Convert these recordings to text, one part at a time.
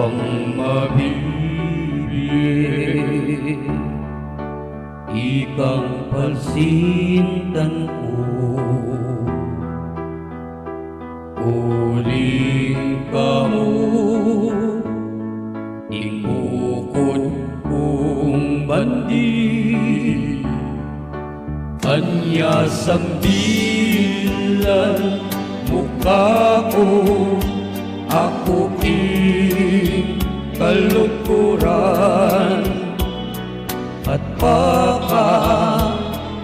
bang mabibig ikang palsintan ko? Uling kamo ibukod kong bandi, anya sambilan mukha ko, ako kalukuran, at baka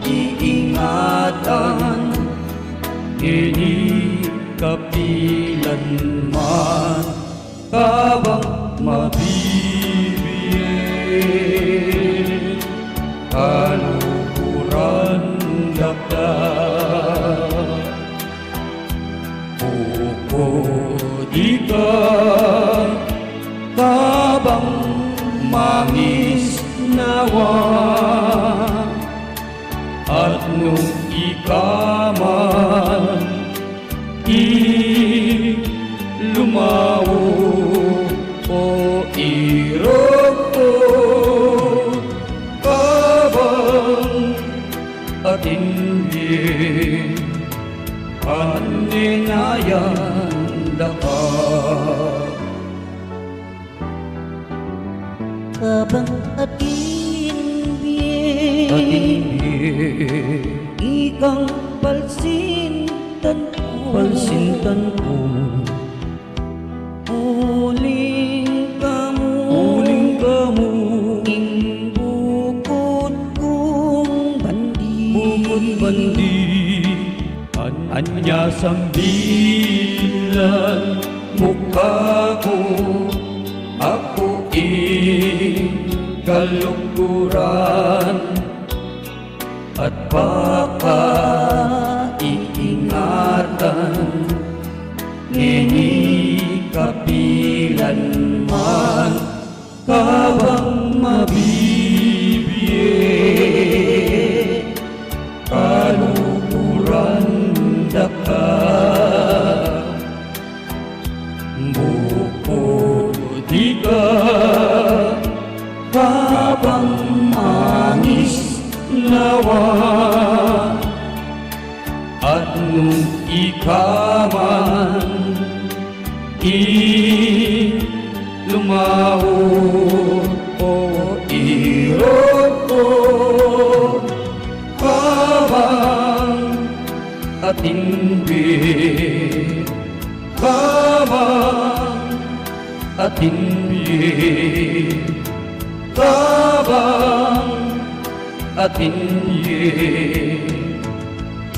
iingatan, hindi kapilan man kabang mabibig, kalukuran ka. Di ka kabang mangis nawa, at nung ikaman lumawo o irog ko, kabang at hindi aninayan daka. Kabang atin biye, ikang palsintan ko, uling kamu, bukod kong bandi, anya sambilan mukha ko, ako kalukuran, at baka iingatan, hindi kapilan man kabang mabibig, kalukuran ka. Di ka kabang mangis nawa, at nung ikaman lumawo o irog ko, kabang at hindi kabang at hindi kabang at hindi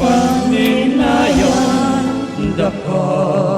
paninayan daka.